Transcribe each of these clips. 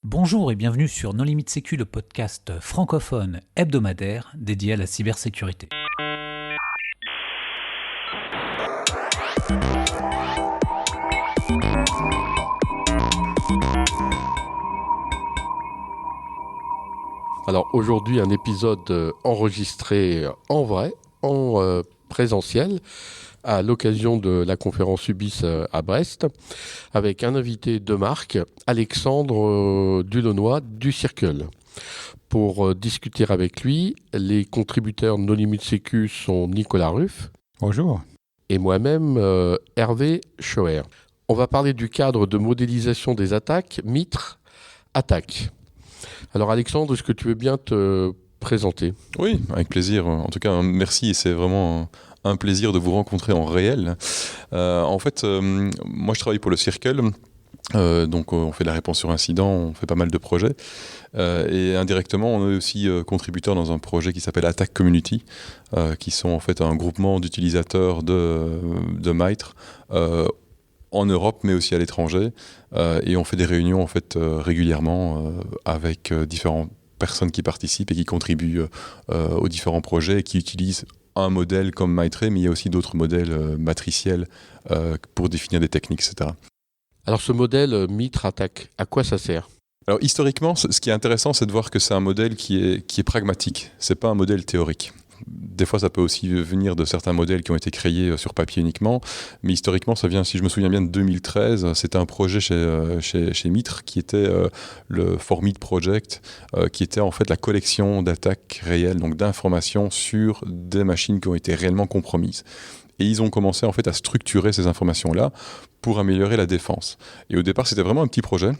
Bonjour et bienvenue sur Non Limite Sécu, le podcast francophone hebdomadaire dédié à la cybersécurité. Alors aujourd'hui, un épisode enregistré en vrai, en présentiel, à l'occasion de la conférence UBIS à Brest, avec un invité de marque, Alexandre Dulonnois du Circle. Pour discuter avec lui, les contributeurs No Limite Sécu sont Nicolas Ruff. Bonjour. Et moi-même, Hervé Schoer. On va parler du cadre de modélisation des attaques, MITRE ATT&CK. Alors Alexandre, est-ce que tu veux bien te présenter ? Oui, avec plaisir. En tout cas, merci. C'est vraiment un plaisir de vous rencontrer en réel. Moi je travaille pour le Circle. Donc on fait de la réponse sur incident, on fait pas mal de projets. Et indirectement, on est aussi contributeur dans un projet qui s'appelle Attack Community, qui sont en fait un groupement d'utilisateurs de MITRE en Europe, mais aussi à l'étranger. Et on fait des réunions en fait régulièrement avec différentes personnes qui participent et qui contribuent aux différents projets et qui utilisent un modèle comme MITRE, mais il y a aussi d'autres modèles matriciels pour définir des techniques, etc. Alors ce modèle MITRE ATT&CK, à quoi ça sert ? Alors historiquement, ce qui est intéressant, c'est de voir que c'est un modèle qui est pragmatique. C'est pas un modèle théorique. Des fois, ça peut aussi venir de certains modèles qui ont été créés sur papier uniquement, mais historiquement, ça vient, si je me souviens bien, de 2013. C'était un projet chez MITRE qui était le ForMIT Project, qui était en fait la collection d'attaques réelles, donc d'informations sur des machines qui ont été réellement compromises. Et ils ont commencé en fait à structurer ces informations-là pour améliorer la défense. Et au départ, c'était vraiment un petit projet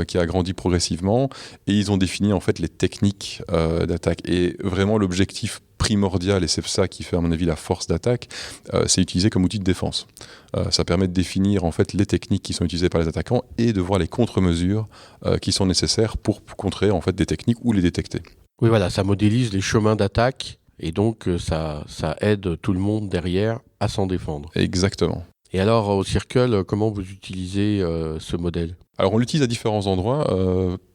qui a grandi progressivement, et ils ont défini en fait les techniques d'attaque. Et vraiment, l'objectif primordial, et c'est ça qui fait à mon avis la force d'attaque, c'est utiliser comme outil de défense. Ça permet de définir en fait les techniques qui sont utilisées par les attaquants et de voir les contre-mesures qui sont nécessaires pour contrer en fait des techniques ou les détecter. Oui, voilà, ça modélise les chemins d'attaque et donc ça aide tout le monde derrière à s'en défendre. Exactement. Et alors, au Circle, comment vous utilisez ce modèle ? Alors on l'utilise à différents endroits,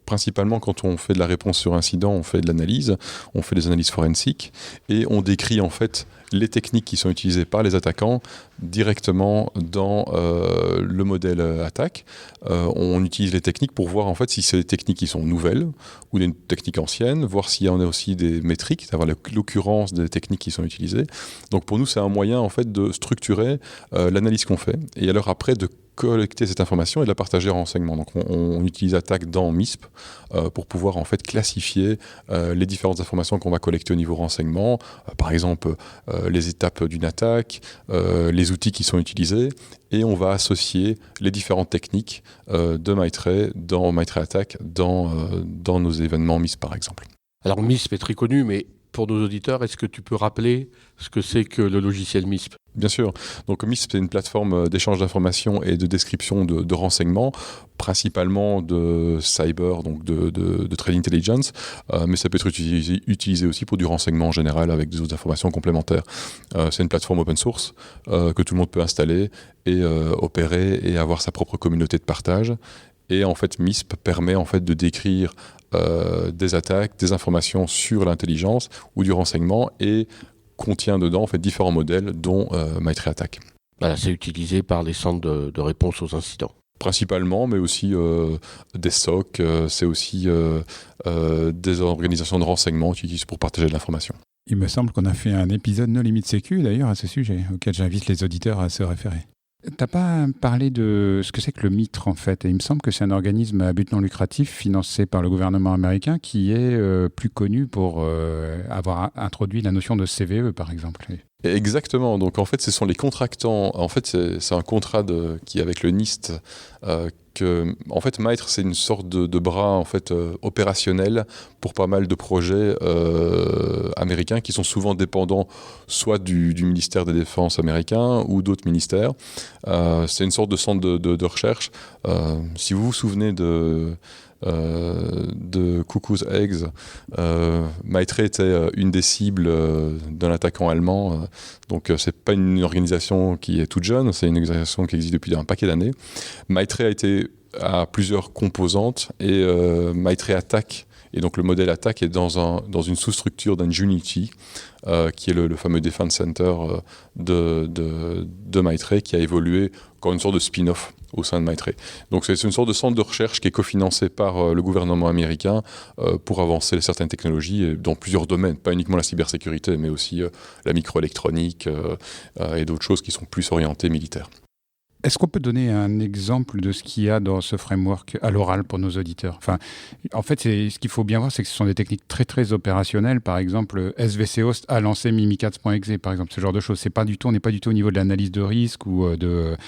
principalement quand on fait de la réponse sur incident, on fait de l'analyse, on fait des analyses forensiques et on décrit en fait les techniques qui sont utilisées par les attaquants directement dans le modèle attaque. On utilise les techniques pour voir en fait si c'est des techniques qui sont nouvelles ou des techniques anciennes, voir s'il y en a aussi des métriques, d'avoir l'occurrence des techniques qui sont utilisées. Donc pour nous, c'est un moyen en fait de structurer l'analyse qu'on fait et alors après de collecter cette information et de la partager en renseignement. Donc on utilise ATT&CK dans MISP pour pouvoir en fait classifier les différentes informations qu'on va collecter au niveau renseignement, par exemple les étapes d'une attaque, les outils qui sont utilisés, et on va associer les différentes techniques de MITRE dans MITRE ATT&CK dans nos événements MISP par exemple. Alors MISP est très connu, mais pour nos auditeurs, est-ce que tu peux rappeler ce que c'est que le logiciel MISP ? Bien sûr. Donc MISP, c'est une plateforme d'échange d'informations et de description de renseignements, principalement de cyber, donc de trade intelligence, mais ça peut être utilisé aussi pour du renseignement en général avec des autres informations complémentaires. C'est une plateforme open source que tout le monde peut installer et opérer et avoir sa propre communauté de partage. Et en fait, MISP permet en fait de décrire des attaques, des informations sur l'intelligence ou du renseignement et contient dedans en fait différents modèles dont MITRE ATT&CK. Voilà, c'est utilisé par les centres de réponse aux incidents. Principalement, mais aussi des SOC, c'est aussi des organisations de renseignement qui utilisent pour partager de l'information. Il me semble qu'on a fait un épisode No Limite Sécu d'ailleurs à ce sujet, auquel j'invite les auditeurs à se référer. T'as pas parlé de ce que c'est que le MITRE en fait, et il me semble que c'est un organisme à but non lucratif financé par le gouvernement américain qui est plus connu pour avoir introduit la notion de CVE par exemple. Exactement, donc en fait ce sont les contractants, en fait c'est un contrat qui est avec le NIST, en fait MITRE c'est une sorte de bras en fait opérationnel pour pas mal de projets américains qui sont souvent dépendants soit du ministère des Défenses américain ou d'autres ministères. C'est une sorte de centre de recherche. Si vous vous souvenez de Cuckoo's Eggs, MITRE était une des cibles d'un attaquant allemand. Donc c'est pas une organisation qui est toute jeune, c'est une organisation qui existe depuis un paquet d'années. MITRE a été a plusieurs composantes et Maitrey Attack. Et donc le modèle Attack est dans une sous-structure d'Unity, qui est le fameux Defense Center de Maitrey, qui a évolué comme une sorte de spin-off au sein de Maitrey. Donc c'est une sorte de centre de recherche qui est cofinancé par le gouvernement américain pour avancer certaines technologies dans plusieurs domaines, pas uniquement la cybersécurité, mais aussi la microélectronique et d'autres choses qui sont plus orientées militaires. Est-ce qu'on peut donner un exemple de ce qu'il y a dans ce framework à l'oral pour nos auditeurs ? En fait, ce qu'il faut bien voir, c'est que ce sont des techniques très, très opérationnelles. Par exemple, SVC Host a lancé Mimikatz.exe, par exemple, ce genre de choses. On n'est pas du tout au niveau de l'analyse de risque ou de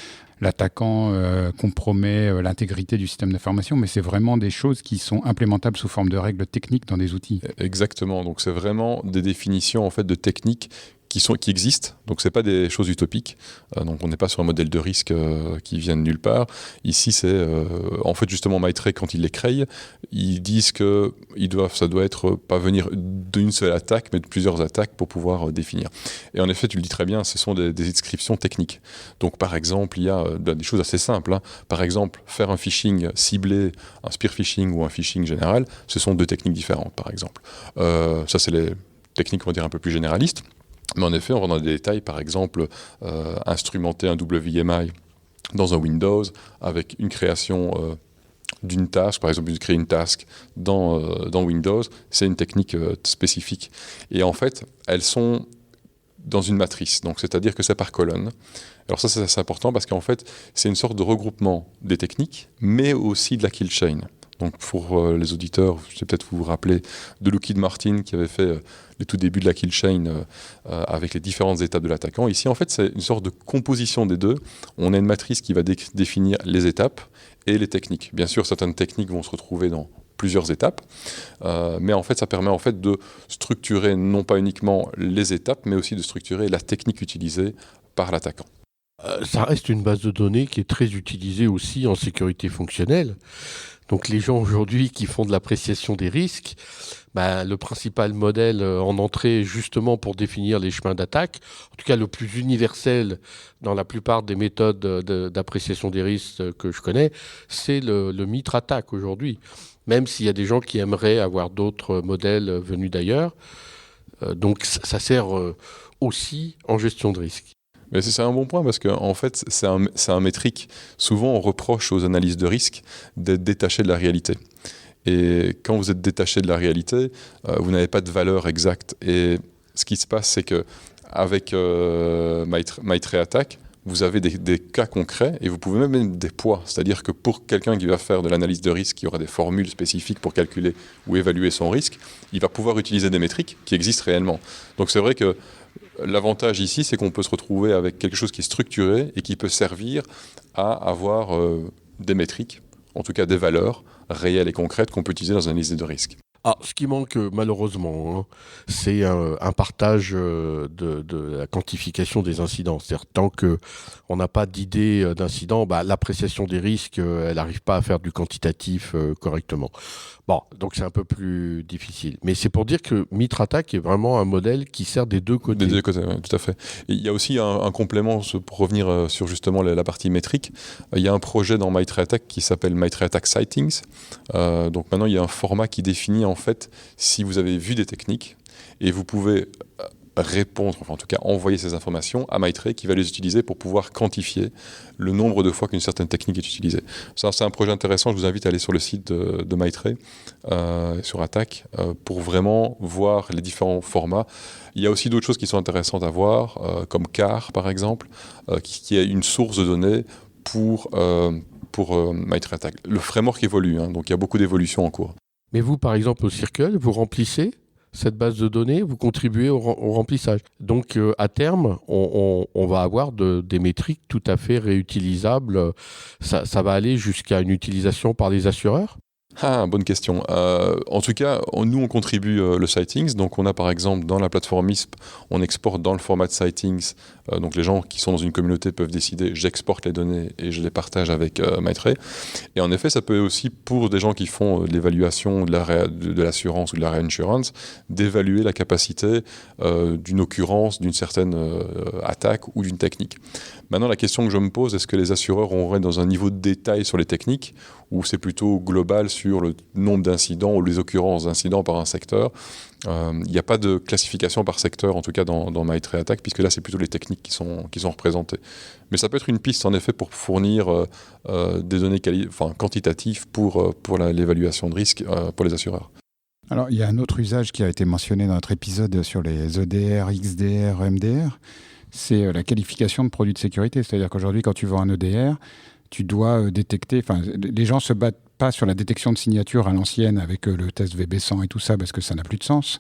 l'attaquant compromet l'intégrité du système d'information, mais c'est vraiment des choses qui sont implémentables sous forme de règles techniques dans des outils. Exactement. Donc, c'est vraiment des définitions en fait, de techniques qui existent, donc c'est pas des choses utopiques, donc on n'est pas sur un modèle de risque qui vient de nulle part. Ici c'est en fait justement Maitrey, quand ils les créent, ils disent que ça doit être pas venir d'une seule attaque mais de plusieurs attaques pour pouvoir définir. Et en effet tu le dis très bien, ce sont des inscriptions techniques. Donc par exemple il y a des choses assez simples, par exemple faire un phishing ciblé, un spear phishing ou un phishing général, ce sont deux techniques différentes par exemple. Ça c'est les techniques on va dire un peu plus généralistes. Mais en effet, on va dans des détails, par exemple, instrumenter un WMI dans un Windows avec une création d'une task, par exemple, créer une task dans Windows, c'est une technique spécifique. Et en fait, elles sont dans une matrice, donc c'est-à-dire que c'est par colonne. Alors ça, c'est assez important parce qu'en fait, c'est une sorte de regroupement des techniques, mais aussi de la kill chain. Donc pour les auditeurs, je sais peut-être vous rappeler de Lockheed Martin qui avait fait les tout débuts de la kill chain avec les différentes étapes de l'attaquant. Ici, en fait, c'est une sorte de composition des deux. On a une matrice qui va définir les étapes et les techniques. Bien sûr, certaines techniques vont se retrouver dans plusieurs étapes, mais en fait, ça permet en fait de structurer non pas uniquement les étapes, mais aussi de structurer la technique utilisée par l'attaquant. Ça reste une base de données qui est très utilisée aussi en sécurité fonctionnelle. Donc les gens aujourd'hui qui font de l'appréciation des risques, le principal modèle en entrée justement pour définir les chemins d'attaque, en tout cas le plus universel dans la plupart des méthodes d'appréciation des risques que je connais, c'est le MITRE ATT&CK aujourd'hui. Même s'il y a des gens qui aimeraient avoir d'autres modèles venus d'ailleurs. Donc ça sert aussi en gestion de risque. Mais c'est un bon point parce qu'en fait, c'est un métrique. Souvent, on reproche aux analyses de risque d'être détachés de la réalité. Et quand vous êtes détaché de la réalité, vous n'avez pas de valeur exacte. Et ce qui se passe, c'est qu'avec Maitrey Attack, vous avez des cas concrets et vous pouvez même mettre des poids. C'est-à-dire que pour quelqu'un qui va faire de l'analyse de risque, qui aura des formules spécifiques pour calculer ou évaluer son risque, il va pouvoir utiliser des métriques qui existent réellement. Donc c'est vrai que l'avantage ici, c'est qu'on peut se retrouver avec quelque chose qui est structuré et qui peut servir à avoir des métriques, en tout cas des valeurs réelles et concrètes qu'on peut utiliser dans une analyse de risque. Ce qui manque malheureusement, c'est un partage de la quantification des incidents. C'est-à-dire tant qu'on n'a pas d'idée d'incident, l'appréciation des risques, elle n'arrive pas à faire du quantitatif correctement. Donc c'est un peu plus difficile. Mais c'est pour dire que MITRE ATT&CK est vraiment un modèle qui sert des deux côtés. Des deux côtés, oui, tout à fait. Et il y a aussi un complément, pour revenir sur justement la partie métrique. Il y a un projet dans Maitrey Attack qui s'appelle Maitrey Attack Sightings. Donc maintenant, il y a un format qui définit en fait si vous avez vu des techniques et vous pouvez répondre, enfin en tout cas envoyer ces informations à Maitrey qui va les utiliser pour pouvoir quantifier le nombre de fois qu'une certaine technique est utilisée. Ça, c'est un projet intéressant, je vous invite à aller sur le site de Maitrey, sur Attack, pour vraiment voir les différents formats. Il y a aussi d'autres choses qui sont intéressantes à voir, comme CAR par exemple, qui est une source de données pour Maitrey Attack. Le framework évolue, donc il y a beaucoup d'évolutions en cours. Mais vous, par exemple, au Circle, vous remplissez cette base de données, vous contribuez au remplissage. Donc, à terme, on va avoir des métriques tout à fait réutilisables. Ça va aller jusqu'à une utilisation par les assureurs ? Bonne question. En tout cas, nous, on contribue le Sightings. Donc, on a par exemple dans la plateforme ISP, on exporte dans le format de Sightings. Donc, les gens qui sont dans une communauté peuvent décider, j'exporte les données et je les partage avec Maitrey. Et en effet, ça peut aussi, pour des gens qui font l'évaluation de l'assurance ou de la reinsurance, d'évaluer la capacité d'une occurrence, d'une certaine attaque ou d'une technique. Maintenant, la question que je me pose, est-ce que les assureurs auraient dans un niveau de détail sur les techniques, ou c'est plutôt global sur le nombre d'incidents ou les occurrences d'incidents par un secteur? Il n'y a pas de classification par secteur, en tout cas dans Maitrey Attack, puisque là, c'est plutôt les techniques qui sont représentées. Mais ça peut être une piste, en effet, pour fournir des données quantitatives pour l'évaluation de risque pour les assureurs. Alors, il y a un autre usage qui a été mentionné dans notre épisode sur les EDR, XDR, MDR, c'est la qualification de produits de sécurité. C'est-à-dire qu'aujourd'hui, quand tu vends un EDR, tu dois détecter... Enfin, les gens se battent pas sur la détection de signature à l'ancienne avec le test VB100 et tout ça, parce que ça n'a plus de sens.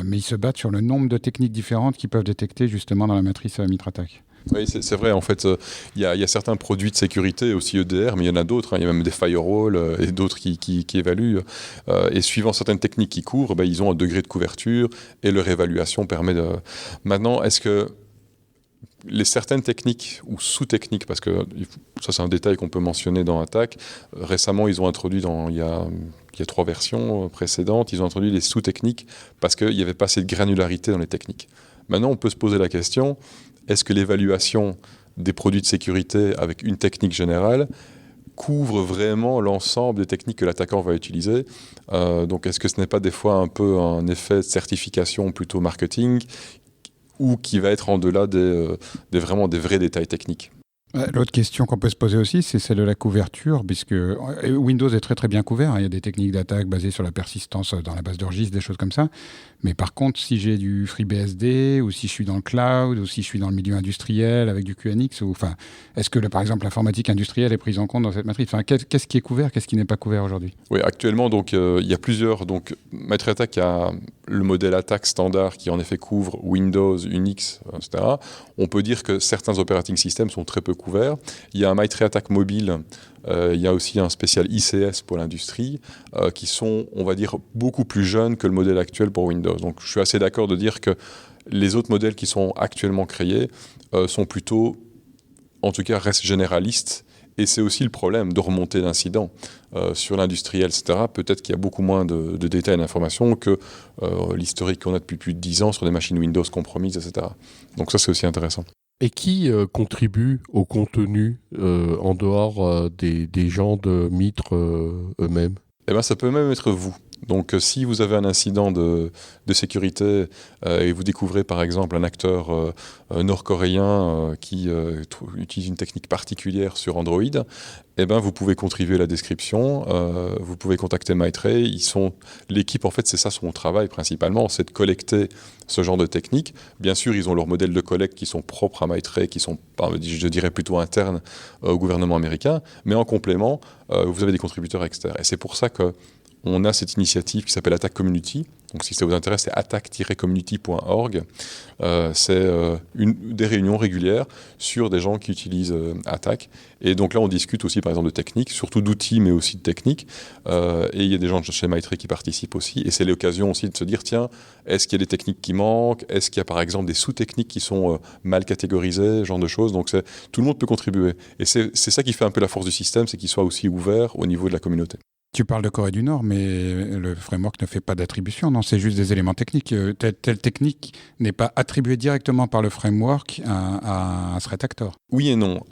Mais ils se battent sur le nombre de techniques différentes qu'ils peuvent détecter justement dans la matrice Maitrey Attack. Oui, c'est vrai. En fait, il y a certains produits de sécurité, aussi EDR, mais il y en a d'autres. Il y a même des firewalls et d'autres qui évaluent. Et suivant certaines techniques qui couvrent, ils ont un degré de couverture et leur évaluation permet de... Maintenant, est-ce que certaines techniques ou sous-techniques, parce que ça c'est un détail qu'on peut mentionner dans Attack, récemment ils ont introduit il y a 3 versions précédentes, ils ont introduit les sous-techniques parce qu'il n'y avait pas assez de granularité dans les techniques. Maintenant on peut se poser la question, est-ce que l'évaluation des produits de sécurité avec une technique générale couvre vraiment l'ensemble des techniques que l'attaquant va utiliser? Donc est-ce que ce n'est pas des fois un peu un effet de certification plutôt marketing, ou qui va être en delà vraiment des vrais détails techniques? L'autre question qu'on peut se poser aussi, c'est celle de la couverture, puisque Windows est très très bien couvert. Il y a des techniques d'attaque basées sur la persistance dans la base de registre, des choses comme ça. Mais par contre, si j'ai du FreeBSD, ou si je suis dans le cloud, ou si je suis dans le milieu industriel avec du QNX, est-ce que par exemple l'informatique industrielle est prise en compte dans cette matrice? Qu'est-ce qui est couvert, qu'est-ce qui n'est pas couvert aujourd'hui? Oui, actuellement, il y a plusieurs. Donc, Maitrey Attack a le modèle attaque standard qui en effet couvre Windows, Unix, etc. On peut dire que certains operating systems sont très peu couverts. Il y a un Maitrey Attack mobile. Il y a aussi un spécial ICS pour l'industrie, qui sont, on va dire, beaucoup plus jeunes que le modèle actuel pour Windows. Donc je suis assez d'accord de dire que les autres modèles qui sont actuellement créés sont plutôt, en tout cas, restent généralistes. Et c'est aussi le problème de remontée d'incidents sur l'industriel, etc. Peut-être qu'il y a beaucoup moins de détails et d'informations que l'historique qu'on a depuis plus de 10 ans sur des machines Windows compromises, etc. Donc ça, c'est aussi intéressant. Et qui contribue au contenu en dehors des gens de Maitrey eux-mêmes? Ça peut même être vous. Donc si vous avez un incident de sécurité et vous découvrez par exemple un acteur nord-coréen qui utilise une technique particulière sur Android, vous pouvez contribuer à la description, vous pouvez contacter Maitrey. L'équipe, en fait, c'est ça son travail principalement, c'est de collecter ce genre de techniques. Bien sûr, ils ont leurs modèles de collecte qui sont propres à Maitrey, qui sont, je dirais, plutôt internes au gouvernement américain, mais en complément, vous avez des contributeurs externes. Et c'est pour ça qu'on a cette initiative qui s'appelle Attack Community. Donc si ça vous intéresse, c'est attack-community.org. C'est des réunions régulières sur des gens qui utilisent Attack. Et donc là, on discute aussi, par exemple, de techniques, surtout d'outils, mais aussi de techniques. Et il y a des gens de chez Maitrey qui participent aussi. Et c'est l'occasion aussi de se dire, tiens, est-ce qu'il y a des techniques qui manquent? Est-ce qu'il y a, par exemple, des sous-techniques qui sont mal catégorisées, ce genre de choses? Donc tout le monde peut contribuer. Et c'est ça qui fait un peu la force du système, c'est qu'il soit aussi ouvert au niveau de la communauté. Tu parles de Corée du Nord, mais le framework ne fait pas d'attribution, non? C'est juste des éléments techniques. Telle technique n'est pas attribuée directement par le framework à un threat actor. Oui et non.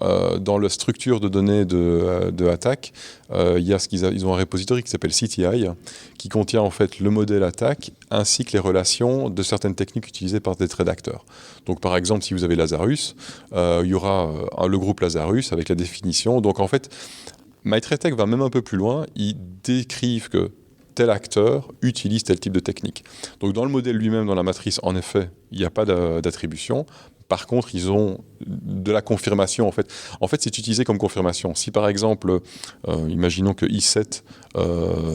Dans la structure de données de Attack, ils ont un repository qui s'appelle CTI, qui contient en fait le modèle Attack ainsi que les relations de certaines techniques utilisées par des threat actors. Donc par exemple, si vous avez Lazarus, il y aura le groupe Lazarus avec la définition. Donc en fait, Maitrey Attack va même un peu plus loin, ils décrivent que tel acteur utilise tel type de technique. Donc dans le modèle lui-même, dans la matrice, en effet, il n'y a pas d'attribution. Par contre, ils ont de la confirmation. En fait, c'est utilisé comme confirmation. Si par exemple, imaginons que I7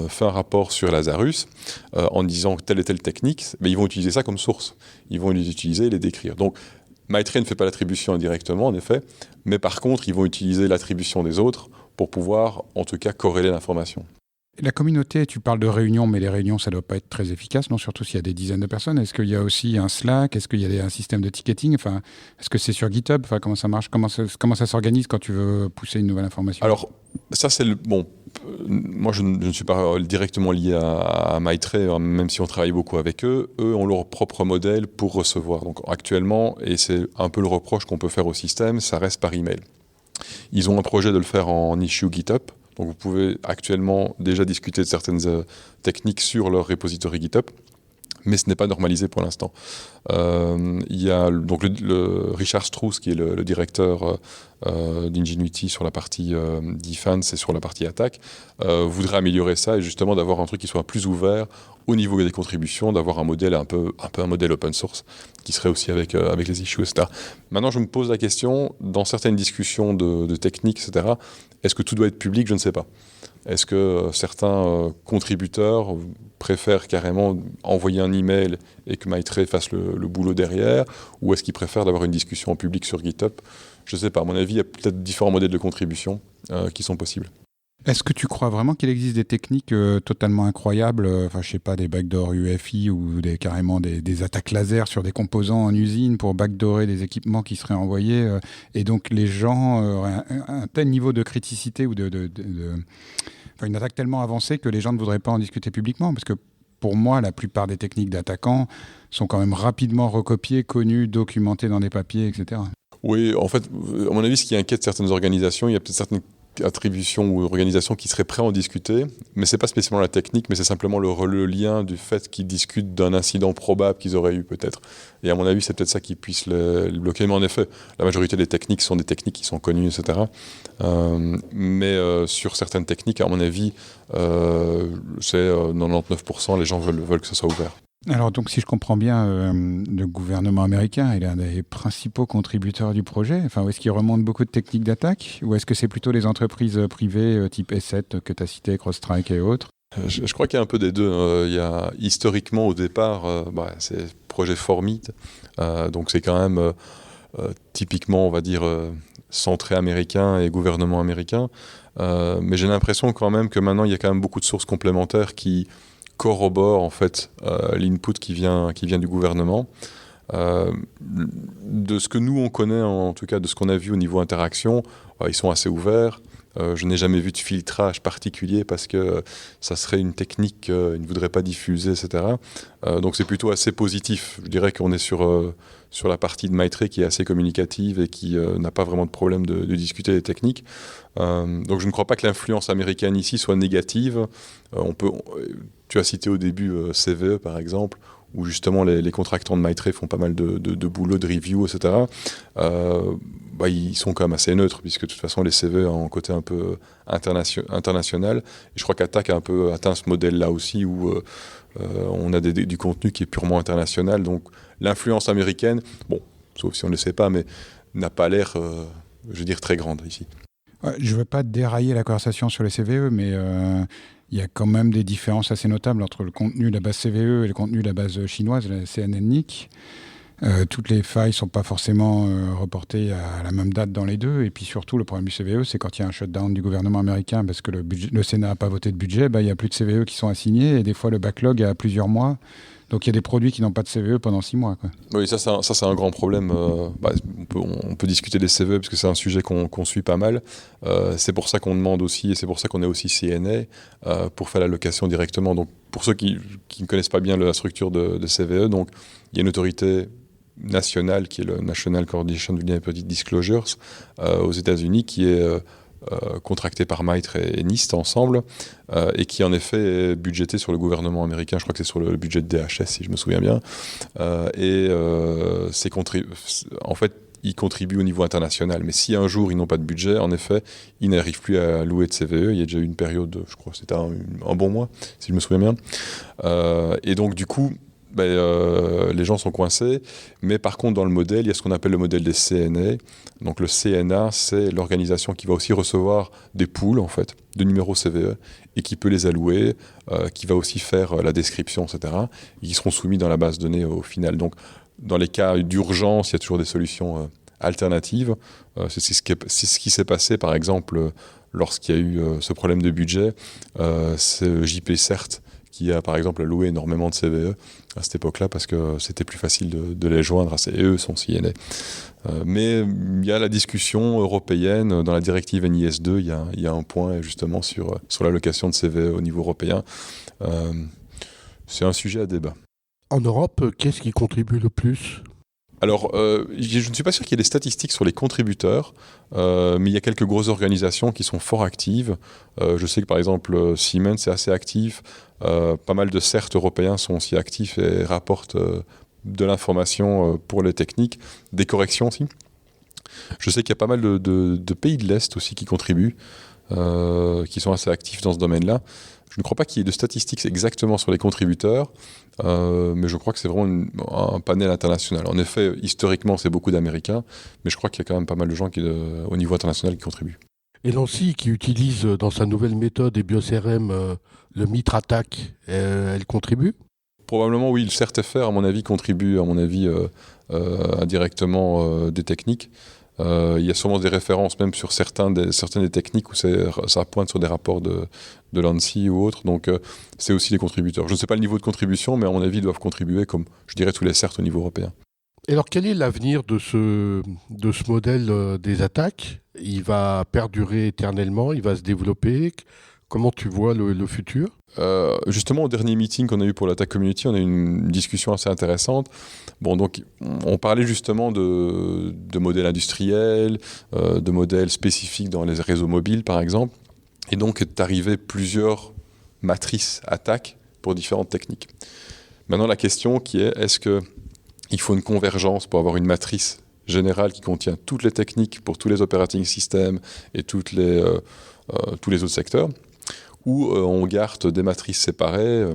fait un rapport sur Lazarus en disant telle et telle technique, mais ils vont utiliser ça comme source. Ils vont les utiliser et les décrire. Donc Maitrey ne fait pas l'attribution indirectement, en effet, mais par contre, ils vont utiliser l'attribution des autres pour pouvoir, en tout cas, corréler l'information. La communauté, tu parles de réunions, mais les réunions, ça ne doit pas être très efficace, non? Surtout s'il y a des dizaines de personnes. Est-ce qu'il y a aussi un Slack? Est-ce qu'il y a un système de ticketing? Enfin, est-ce que c'est sur GitHub? Enfin, comment ça marche? Comment ça s'organise quand tu veux pousser une nouvelle information? Alors, ça, c'est le... Bon, moi, je ne suis pas directement lié à Maitray, même si on travaille beaucoup avec eux. Eux ont leur propre modèle pour recevoir. Donc, actuellement, et c'est un peu le reproche qu'on peut faire au système, ça reste par email. Ils ont un projet de le faire en issue GitHub. Donc vous pouvez actuellement déjà discuter de certaines techniques sur leur repository GitHub, mais ce n'est pas normalisé pour l'instant. Il y a donc le Richard Strauss, qui est le directeur d'Ingenuity sur la partie defense et sur la partie attaque, voudrait améliorer ça et justement d'avoir un truc qui soit plus ouvert au niveau des contributions, d'avoir un modèle un peu un modèle open source qui serait aussi avec les issues, etc. Maintenant, je me pose la question, dans certaines discussions de techniques, etc., est-ce que tout doit être public? Je ne sais pas. Est-ce que certains contributeurs préfèrent carrément envoyer un email et que Maitray fasse le boulot derrière, ou est-ce qu'ils préfèrent d'avoir une discussion en public sur GitHub? Je ne sais pas. À mon avis, il y a peut-être différents modèles de contribution qui sont possibles. Est-ce que tu crois vraiment qu'il existe des techniques totalement incroyables, enfin je sais pas, des backdoors UEFI ou carrément des attaques laser sur des composants en usine pour backdoorer des équipements qui seraient envoyés et donc les gens auraient un tel niveau de criticité ou enfin, une attaque tellement avancée que les gens ne voudraient pas en discuter publiquement? Parce que pour moi, la plupart des techniques d'attaquants sont quand même rapidement recopiées, connues, documentées dans des papiers, etc. Oui, en fait, à mon avis, ce qui inquiète certaines organisations, il y a peut-être certaines attributions ou organisations qui seraient prêtes à en discuter, mais c'est pas spécialement la technique, mais c'est simplement le lien du fait qu'ils discutent d'un incident probable qu'ils auraient eu peut-être. Et à mon avis, c'est peut-être ça qui puisse le bloquer. Mais en effet, la majorité des techniques sont des techniques qui sont connues, etc. Mais sur certaines techniques, à mon avis, c'est 99%, les gens veulent que ce soit ouvert. Alors donc si je comprends bien, le gouvernement américain est l'un des principaux contributeurs du projet. Enfin, est-ce qu'il remonte beaucoup de techniques d'attaque ou est-ce que c'est plutôt les entreprises privées type E7 que tu as cité, CrowdStrike et autres? Je crois qu'il y a un peu des deux. Il y a, historiquement, au départ, c'est le projet Formit. Donc c'est quand même typiquement, on va dire, centré américain et gouvernement américain. Mais j'ai l'impression quand même que maintenant, il y a quand même beaucoup de sources complémentaires qui corrobore en fait l'input qui vient du gouvernement. De ce que nous on connaît, en tout cas de ce qu'on a vu au niveau interaction, ils sont assez ouverts. Je n'ai jamais vu de filtrage particulier parce que ça serait une technique qu'ils ne voudraient pas diffuser, etc. Donc c'est plutôt assez positif. Je dirais qu'on est sur la partie de Maitray qui est assez communicative et qui n'a pas vraiment de problème de discuter des techniques. Donc je ne crois pas que l'influence américaine ici soit négative. Tu as cité au début CVE par exemple, où justement les contractants de Maitray font pas mal de boulot, de review, etc. Ils sont quand même assez neutres, puisque de toute façon les CVE ont un côté un peu international. Et je crois qu'Attack a un peu atteint ce modèle-là aussi, où on a du contenu qui est purement international. Donc l'influence américaine, bon, sauf si on ne le sait pas, mais n'a pas l'air, je veux dire, très grande ici. Je ne veux pas dérailler la conversation sur les CVE, mais il y a quand même des différences assez notables entre le contenu de la base CVE et le contenu de la base chinoise, la CNN-NIC. Toutes les failles ne sont pas forcément reportées à la même date dans les deux. Et puis surtout, le problème du CVE, c'est quand il y a un shutdown du gouvernement américain parce que le Sénat n'a pas voté de budget, il n'y a plus de CVE qui sont assignés et des fois le backlog a plusieurs mois. Donc il y a des produits qui n'ont pas de CVE pendant 6 mois. Quoi. Oui, ça c'est un grand problème. On peut discuter des CVE parce que c'est un sujet qu'on suit pas mal. C'est pour ça qu'on demande aussi, et c'est pour ça qu'on est aussi CNA, pour faire l'allocation directement. Donc pour ceux qui ne connaissent pas bien la structure de CVE, donc il y a une autorité nationale qui est le National Coordination of Disclosures aux États-Unis qui est contracté par Maitray et NIST ensemble, et qui en effet est budgété sur le gouvernement américain. Je crois que c'est sur le budget de DHS, si je me souviens bien. En fait, ils contribuent au niveau international. Mais si un jour ils n'ont pas de budget, en effet, ils n'arrivent plus à louer de CVE. Il y a déjà eu une période, je crois que c'était un bon mois, si je me souviens bien. Et donc, du coup, les gens sont coincés, mais par contre dans le modèle, il y a ce qu'on appelle le modèle des CNA. Donc le CNA, c'est l'organisation qui va aussi recevoir des pools en fait, de numéros CVE et qui peut les allouer, qui va aussi faire la description, etc. Et qui seront soumis dans la base de données au final. Donc dans les cas d'urgence, il y a toujours des solutions alternatives. C'est ce qui s'est passé par exemple lorsqu'il y a eu ce problème de budget, c'est JP-Cert qui a par exemple alloué énormément de CVE à cette époque-là parce que c'était plus facile de les joindre à ces et eux sont CNA. Mais il y a la discussion européenne dans la directive NIS2, il y a un point justement sur l'allocation de CVE au niveau européen. C'est un sujet à débat. En Europe, qu'est-ce qui contribue le plus ? Alors, je ne suis pas sûr qu'il y ait des statistiques sur les contributeurs, mais il y a quelques grosses organisations qui sont fort actives. Je sais que par exemple Siemens est assez actif, pas mal de CERT européens sont aussi actifs et rapportent de l'information pour les techniques, des corrections aussi. Je sais qu'il y a pas mal de pays de l'Est aussi qui contribuent, qui sont assez actifs dans ce domaine-là. Je ne crois pas qu'il y ait de statistiques exactement sur les contributeurs, mais je crois que c'est vraiment un panel international. En effet, historiquement, c'est beaucoup d'Américains, mais je crois qu'il y a quand même pas mal de gens au niveau international qui contribuent. Et l'ANSSI, qui utilise dans sa nouvelle méthode et BioCRM le MITRE ATT&CK, elle contribue ? Probablement, oui. Le CERT-FR, à mon avis, contribue indirectement des techniques. Il y a sûrement des références même sur certaines des techniques où ça pointe sur des rapports de l'ANSSI ou autres. Donc, c'est aussi des contributeurs. Je ne sais pas le niveau de contribution, mais à mon avis, ils doivent contribuer comme, je dirais, tous les CERT au niveau européen. Et alors, quel est l'avenir de ce modèle des attaques ? Il va perdurer éternellement, il va se développer. Comment tu vois le futur ? Justement, au dernier meeting qu'on a eu pour l'Attack Community, on a eu une discussion assez intéressante. Bon, donc, on parlait justement de modèles industriels, de modèles spécifiques dans les réseaux mobiles, par exemple. Et donc, est arrivé plusieurs matrices attaques pour différentes techniques. Maintenant, la question qui est, est-ce qu'il faut une convergence pour avoir une matrice générale qui contient toutes les techniques pour tous les operating systems et tous les autres secteurs, où on garde des matrices séparées.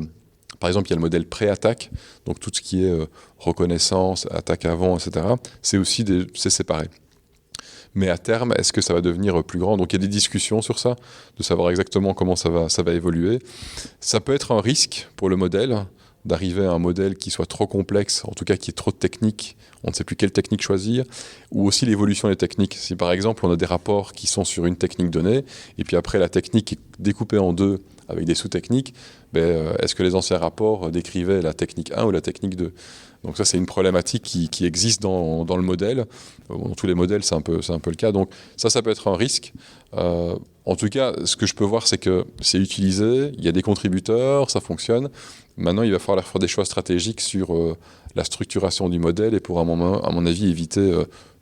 Par exemple, il y a le modèle pré-attaque, donc tout ce qui est reconnaissance, attaque avant, etc. C'est séparé. Mais à terme, est-ce que ça va devenir plus grand ? Donc il y a des discussions sur ça, de savoir exactement comment ça va évoluer. Ça peut être un risque pour le modèle, d'arriver à un modèle qui soit trop complexe, en tout cas qui ait trop de techniques, on ne sait plus quelle technique choisir, ou aussi l'évolution des techniques. Si par exemple on a des rapports qui sont sur une technique donnée, et puis après la technique est découpée en deux avec des sous-techniques, est-ce que les anciens rapports décrivaient la technique 1 ou la technique 2 ? Donc ça c'est une problématique qui existe dans le modèle. Dans tous les modèles c'est un peu le cas, donc ça peut être un risque. En tout cas, ce que je peux voir, c'est que c'est utilisé, il y a des contributeurs, ça fonctionne. Maintenant, il va falloir faire des choix stratégiques sur la structuration du modèle et pour un moment, à mon avis, éviter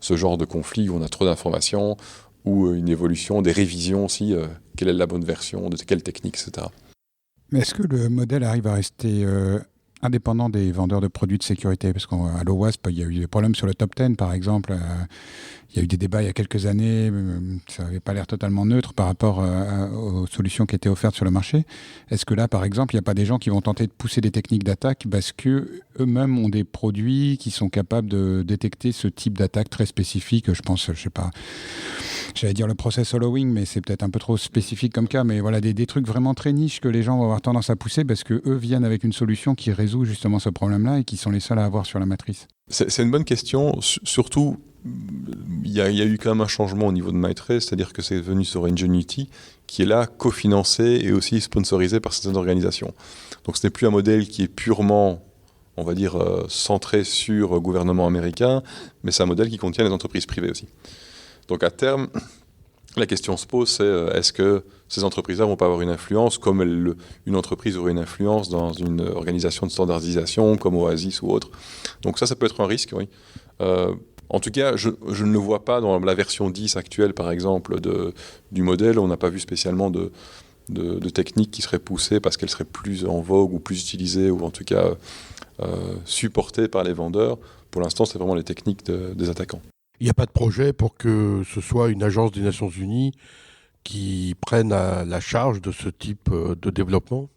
ce genre de conflit où on a trop d'informations ou une évolution, des révisions aussi, quelle est la bonne version, de quelle technique, etc. Mais est-ce que le modèle arrive à rester indépendant des vendeurs de produits de sécurité ? Parce qu'à l'OWASP, il y a eu des problèmes sur le top 10, par exemple. Il y a eu des débats il y a quelques années, ça n'avait pas l'air totalement neutre par rapport aux solutions qui étaient offertes sur le marché. Est-ce que là, par exemple, il n'y a pas des gens qui vont tenter de pousser des techniques d'attaque parce qu'eux-mêmes ont des produits qui sont capables de détecter ce type d'attaque très spécifique ? Je pense, je sais pas, j'allais dire le process hollowing, mais c'est peut-être un peu trop spécifique comme cas, mais voilà, des trucs vraiment très niches que les gens vont avoir tendance à pousser parce qu'eux viennent avec une solution qui résout justement ce problème-là et qui sont les seuls à avoir sur la matrice. C'est une bonne question, surtout il y a eu quand même un changement au niveau de MITRE, c'est-à-dire que c'est venu sur Ingenuity, qui est là cofinancé et aussi sponsorisé par certaines organisations. Donc ce n'est plus un modèle qui est purement, on va dire, centré sur le gouvernement américain, mais c'est un modèle qui contient les entreprises privées aussi. Donc à terme, la question se pose, c'est est-ce que ces entreprises-là ne vont pas avoir une influence comme une entreprise aurait une influence dans une organisation de standardisation comme Oasis ou autre. Donc ça peut être un risque, oui. En tout cas, je ne le vois pas dans la version 10 actuelle, par exemple, du modèle. On n'a pas vu spécialement de techniques qui seraient poussées parce qu'elles seraient plus en vogue ou plus utilisées ou en tout cas supportées par les vendeurs. Pour l'instant, c'est vraiment les techniques des attaquants. Il n'y a pas de projet pour que ce soit une agence des Nations Unies qui prenne la charge de ce type de développement ?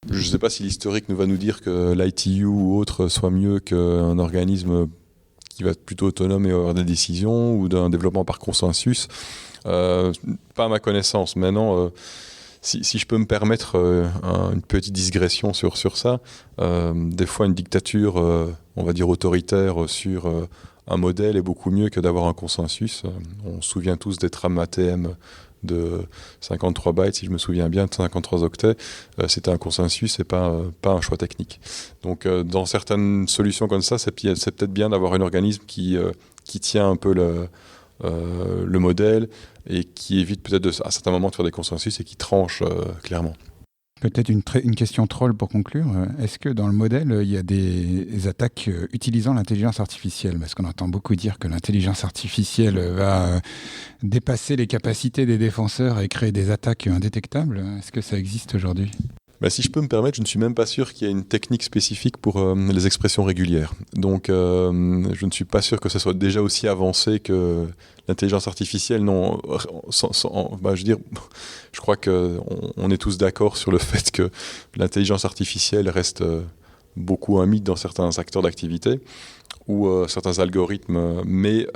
Je ne sais pas si l'historique va nous dire que l'ITU ou autre soit mieux qu'un organisme qui va être plutôt autonome et avoir des décisions ou d'un développement par consensus. Pas à ma connaissance. Maintenant, si je peux me permettre une petite digression sur ça, des fois une dictature, on va dire autoritaire sur un modèle est beaucoup mieux que d'avoir un consensus. On se souvient tous des trams ATM de 53 bytes, si je me souviens bien, de 53 octets, c'était un consensus et pas un choix technique. Donc dans certaines solutions comme ça, c'est peut-être bien d'avoir un organisme qui tient un peu le modèle et qui évite peut-être à certains moments de faire des consensus et qui tranche clairement. Peut-être une question troll pour conclure. Est-ce que dans le modèle, il y a des attaques utilisant l'intelligence artificielle ? Parce qu'on entend beaucoup dire que l'intelligence artificielle va dépasser les capacités des défenseurs et créer des attaques indétectables. Est-ce que ça existe aujourd'hui ? Si je peux me permettre, je ne suis même pas sûr qu'il y ait une technique spécifique pour les expressions régulières. Donc je ne suis pas sûr que ce soit déjà aussi avancé que l'intelligence artificielle. Non, je crois qu'on est tous d'accord sur le fait que l'intelligence artificielle reste beaucoup un mythe dans certains secteurs d'activité ou certains algorithmes. Mais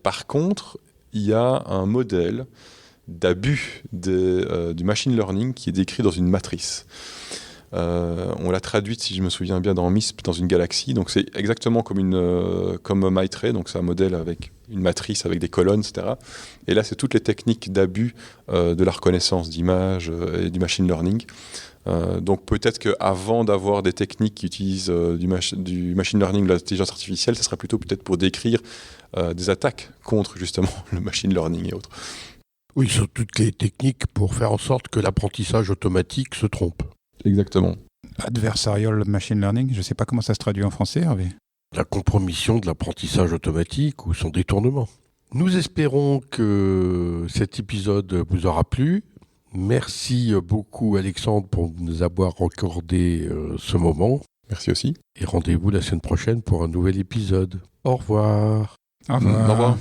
par contre, il y a un modèle d'abus du machine learning qui est décrit dans une matrice. On l'a traduite, si je me souviens bien, dans MISP, dans une galaxie. Donc c'est exactement comme Maitre, donc c'est un modèle avec une matrice avec des colonnes, etc. Et là, c'est toutes les techniques d'abus de la reconnaissance d'images et du machine learning. Donc peut-être qu'avant d'avoir des techniques qui utilisent du machine learning, de l'intelligence artificielle, ce serait plutôt peut-être pour décrire des attaques contre justement le machine learning et autres. Oui, ce sont toutes les techniques pour faire en sorte que l'apprentissage automatique se trompe. Exactement. Adversarial machine learning, je ne sais pas comment ça se traduit en français, Hervé. La compromission de l'apprentissage automatique ou son détournement. Nous espérons que cet épisode vous aura plu. Merci beaucoup Alexandre pour nous avoir accordé ce moment. Merci aussi. Et rendez-vous la semaine prochaine pour un nouvel épisode. Au revoir. Au revoir. Au revoir.